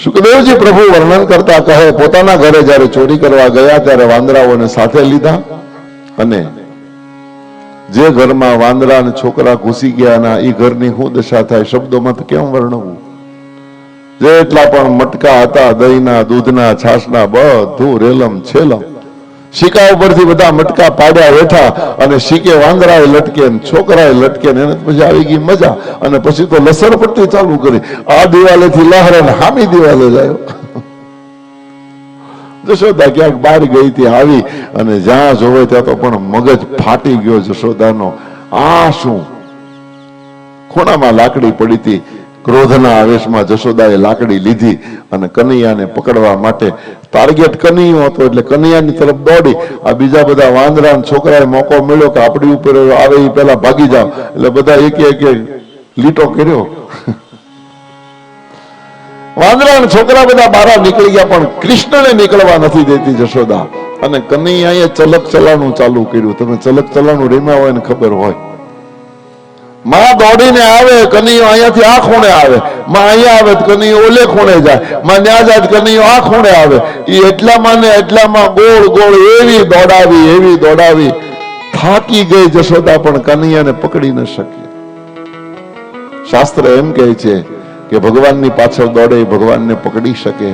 સુખદેવજી પ્રભુ વર્ણન કરતા કહે, પોતાના ઘરે જયારે ચોરી કરવા ગયા ત્યારે વાંદરાઓને સાથે લીધા, અને જે ઘરમાં વાંદરા અને છોકરા ઘૂસી ગયા એ ઘરની શું દશા થાય શબ્દોમાં તો કેમ વર્ણવું. જેટલા પણ મટકા હતા દહીંના, દૂધના, છાશના, બધું રેલમ છેલમ. શીકા ઉપરથી બધા મટકા પાડ્યા બેઠા, અને શીકે વાંદરાએ લટકે, છોકરાએ લટકે, એને પછી આવી ગઈ મજા. અને પછી તો લસર પડતી ચાલુ કરી, આ દિવાલેથી લહરે ને હામી દિવાલે જાય. જશોદા ક્યાંક બહાર ગઈ હતી, આવી અને જ્યાં જોવે ત્યાં તો પણ મગજ ફાટી ગયો જશોદાનો. આ શું? ખૂણામાં લાકડી પડી હતી. ક્રોધના આવેશમાં જશોદાએ લાકડી લીધી અને કનૈયાને પકડવા માટે, ટાર્ગેટ કનૈયો હતો એટલે કનૈયાની તરફ દોડી. આ બીજા બધા વાંદરા છોકરાએ મોકો મળ્યો કે આપણી ઉપર આવે એ પેલા ભાગી જાવ, એટલે બધા એક એક લીટો કર્યો. વાંદરા અને છોકરા બધા બહાર નીકળી ગયા, પણ કૃષ્ણને નીકળવા નથી દેતી જશોદા. અને કનૈયાએ ચલક ચલાણું ચાલુ કર્યું. તમે ચલક ચલાણું રેમ્યા હોય ને ખબર હોય. માં દોડીને આવે, કનૈયો અહીંયાથી આ ખૂણે આવે, માં અહીંયા આવે કનૈયો ઓલે ખૂણે જાય, માં ત્યાં જાય કનૈયો આ ખૂણે આવે. એ એટલામાં ને એટલામાં ગોળ ગોળ એવી દોડાવી થાકી ગઈ જશોદા, પણ કનૈયાને પકડી ન શકી. શાસ્ત્ર એમ કહે છે કે ભગવાનની પાછળ દોડે ભગવાનને પકડી શકે.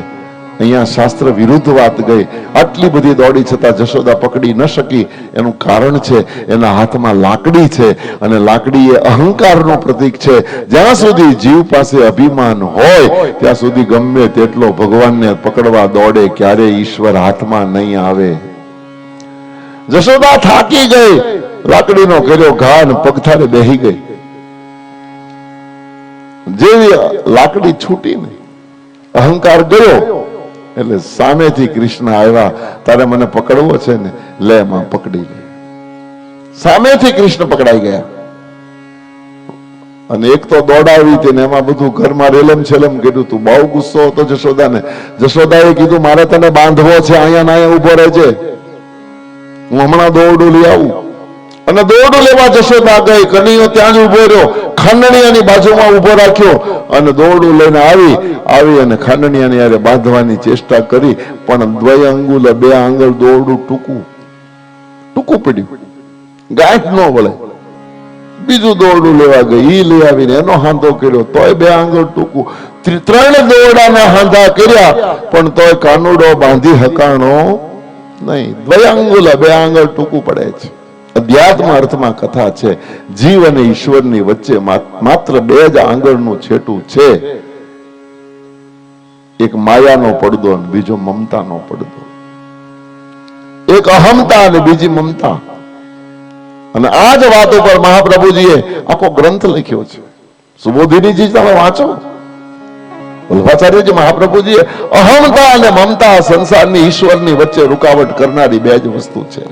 અહીંયા શાસ્ત્ર વિરુદ્ધ વાત ગઈ. આટલી બધી દોડી છતાં જશોદા પકડી ન શકી. એનું કારણ છે એના હાથમાં લાકડી છે, અને લાકડી એ અહંકારનું પ્રતીક છે. જ્યાં સુધી જીવ પાસે અભિમાન હોય ત્યાં સુધી ગમે તેટલો ભગવાનને પકડવા દોડે, ક્યારે ઈશ્વર હાથમાં નહીં આવે. જશોદા થાકી ગઈ, લાકડીનો કર્યો ઘા ને પગથારે બેહી ગઈ. જેવી લાકડી છૂટી ને અહંકાર ગયો, એટલે સામેથી કૃષ્ણ આવ્યા. તારે મને પકડવો છે ને, લે માં પકડી લે. સામેથી કૃષ્ણ પકડાઈ ગયા. અને એક તો દોડાવી હતી ને એમાં બધું ઘરમાં રેલમ છેલમ કીધું. તું બહુ ગુસ્સો હતો જશોદાને. જશોદાએ કીધું મારે તને બાંધવો છે, અહીંયા ના અહીંયા ઉભો રહેજે, હું હમણાં દોરડું લઈ આવું. અને દોરડું લેવા જશોદા ગઈ. કનૈયો ત્યાં જ ઉભો રહ્યો, ખાંડણીયાની બાજુમાં ઉભો રાખ્યો, અને દોરડું લઈને આવી અને ખાંડણીયાની યારે બાંધવાની ચેષ્ટા કરી, પણ દ્વય અંગુલ, બે આંગળ દોરડું ટૂંકું પડ્યું, ગાંઠ ન વળે. બીજું દોરડું લેવા ગઈ, ઈ લઈ આવીને એનો હાંધો કર્યો, તોય બે આંગળ ટૂંકું. 3 દોરડાના હાંધા કર્યા, પણ તોય કાનુડો બાંધી હકાણો નહીં. દ્વય અંગુલ, બે આંગળ ટૂંકું પડે છે. અધ્યાત્મ અર્થમાં કથા છે, જીવ અને ઈશ્વરની વચ્ચે માત્ર 2 જ આંગળનું છેટું છે. એક માયાનો પડદો અને બીજો મમતાનો પડદો. એક અહમતા અને બીજી મમતા. અને આ જ વાતો પર મહાપ્રભુજીએ આખો ગ્રંથ લખ્યો છે. સુબોધિનીજી તમે વાંચો, વલ્લભાચાર્યજી મહાપ્રભુજીએ અહમતા અને મમતા સંસારની ઈશ્વરની વચ્ચે રૂકાવટ કરનારી 2 જ વસ્તુ છે.